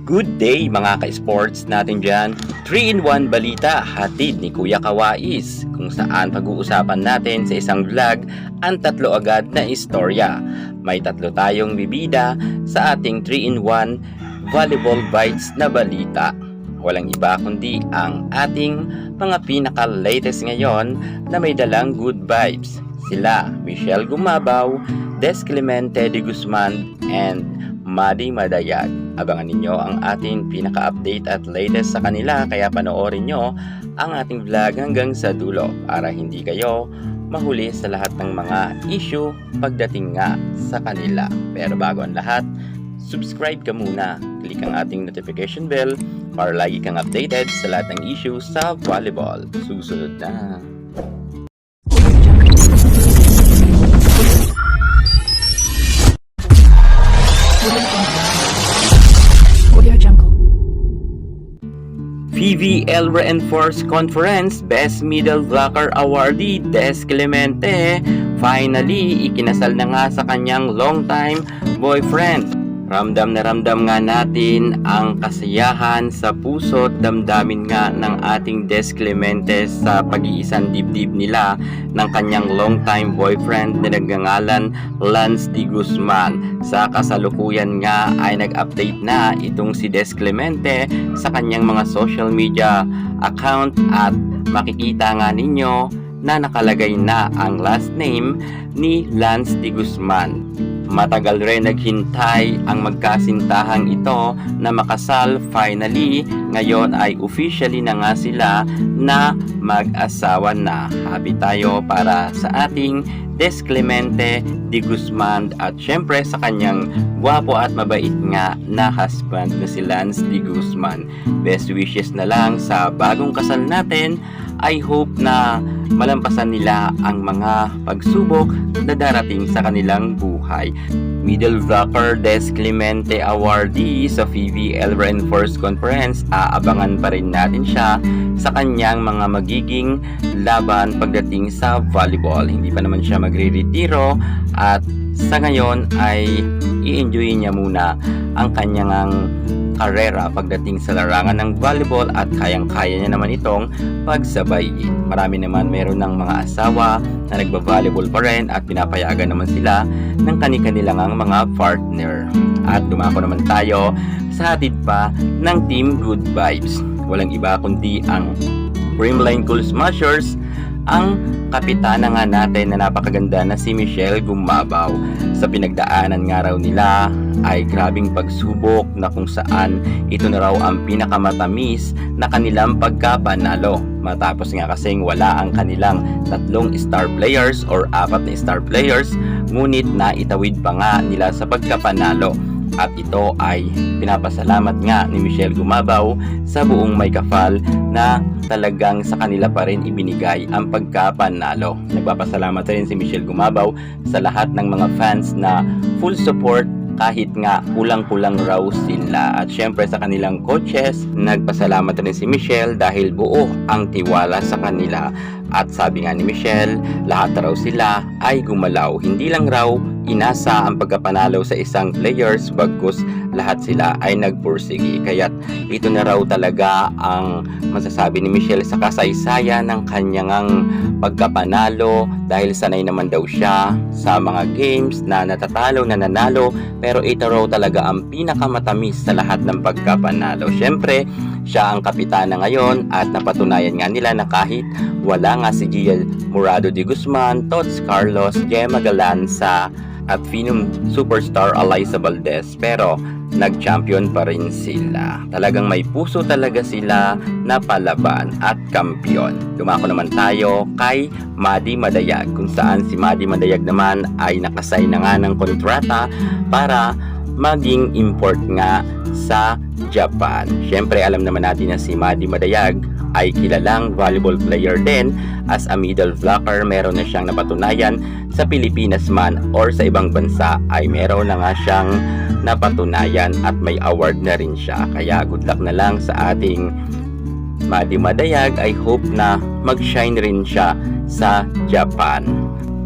Good day mga ka-sports natin dyan. 3-in-1 balita hatid ni Kuya Kawais, kung saan pag-uusapan natin sa isang vlog ang tatlo agad na istorya. May tatlo tayong bibida sa ating 3-in-1 volleyball bites na balita. Walang iba kundi ang ating mga pinaka-latest ngayon na may dalang good vibes. Sila Michelle Gumabaw, Des Clemente de Guzman, and Madi Madayag. Abangan ninyo ang ating pinaka-update at latest sa kanila, kaya panoorin nyo ang ating vlog hanggang sa dulo para hindi kayo mahuli sa lahat ng mga issue pagdating nga sa kanila. Pero bago ang lahat, subscribe ka muna. Click ang ating notification bell para lagi kang updated sa lahat ng issue sa volleyball. Susunod na. PVL Reinforced Conference Best Middle Blocker Awardee Des Clemente finally ikinasal na nga sa kanyang longtime boyfriend. Ramdam na ramdam nga natin ang kasiyahan sa puso't damdamin nga ng ating Des Clemente sa pag-iisang dibdib nila ng kanyang longtime boyfriend na nagngangalan Lance de Guzman. Sa kasalukuyan nga ay nag-update na itong si Des Clemente sa kanyang mga social media account at makikita nga ninyo na nakalagay na ang last name ni Lance de Guzman. Matagal rin naghintay ang magkasintahang ito na makasal. Finally, ngayon ay officially na nga sila na mag-asawa na. Happy tayo para sa ating Des Clemente de Guzman at syempre sa kanyang gwapo at mabait nga na husband na si Lance de Guzman. Best wishes na lang sa bagong kasal natin. I hope na malampasan nila ang mga pagsubok na darating sa kanilang buhay. Middle Blocker Des Clemente Awardee sa PVL Reinforced Conference, aabangan pa rin natin siya sa kanyang mga magiging laban pagdating sa volleyball. Hindi pa naman siya magre-retiro at sa ngayon ay i-enjoy niya muna ang kanyang karera pagdating sa larangan ng volleyball at kayang-kaya niya naman itong pagsabayin. Marami naman meron ng mga asawa na nagba-volleyball pa rin at pinapayagan naman sila ng kani-kanilang mga partner. At dumako naman tayo sa hatid pa ng Team Good Vibes. Walang iba kundi ang Brimline Cool Smashers, ang kapitana nga natin na napakaganda na si Michelle Gumabaw. Sa pinagdaanan nga raw nila ay grabing pagsubok na kung saan ito na raw ang pinakamatamis na kanilang pagkapanalo. Matapos nga kasing wala ang kanilang tatlong star players or apat na star players, ngunit naitawid pa nga nila sa pagkapanalo. At ito ay pinapasalamat nga ni Michelle Gumabaw sa buong may kafal na talagang sa kanila pa rin ibinigay ang pagkapanalo. Nagpapasalamat rin si Michelle Gumabaw sa lahat ng mga fans na full support kahit nga kulang-kulang raw sila. At syempre sa kanilang coaches, nagpasalamat rin si Michelle dahil buo ang tiwala sa kanila. At sabi nga ni Michelle, lahat raw sila ay gumalaw. Hindi lang raw inasa ang pagkapanalo sa isang players, bagkus lahat sila ay nagpursigi. Kaya't ito na raw talaga ang masasabi ni Michelle sa kasaysayan ng kanyang pagkapanalo dahil sanay naman daw siya sa mga games na natatalo, nananalo, pero ito raw talaga ang pinakamatamis sa lahat ng pagkapanalo. Syempre, siya ang kapitana ngayon at napatunayan nga nila na kahit wala nga si Gia Murado de Guzman, Tots Carlos, Gemma Galanza at Phenom superstar Eliza Valdez, pero nag-champion pa rin sila. Talagang may puso talaga sila na palaban at kampiyon. Dumako naman tayo kay Madi Madayag, kung saan si Madi Madayag naman ay nakasay na nga ng kontrata para maging import nga sa Japan. Syempre alam naman natin na si Madi Madayag ay kilalang volleyball player din. As a middle blocker, meron na siyang napatunayan sa Pilipinas man or sa ibang bansa ay meron na nga siyang napatunayan at may award na rin siya. Kaya good luck na lang sa ating Madi Madayag. I hope na mag-shine rin siya sa Japan.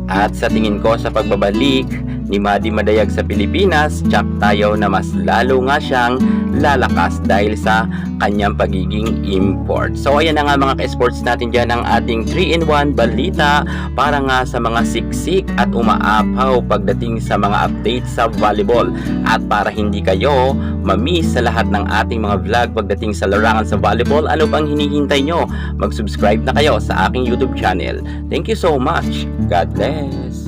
At sa tingin ko sa pagbabalik ni Madi Madayag sa Pilipinas, tsak tayo na mas lalo nga siyang lalakas dahil sa kanyang pagiging import. So ayan na nga mga ka-sports natin dyan ang ating 3-in-1 balita para nga sa mga siksik at umaapaw pagdating sa mga updates sa volleyball. At para hindi kayo mamiss sa lahat ng ating mga vlog pagdating sa larangan sa volleyball, ano bang hinihintay nyo? Mag-subscribe na kayo sa aking YouTube channel. Thank you so much. God bless.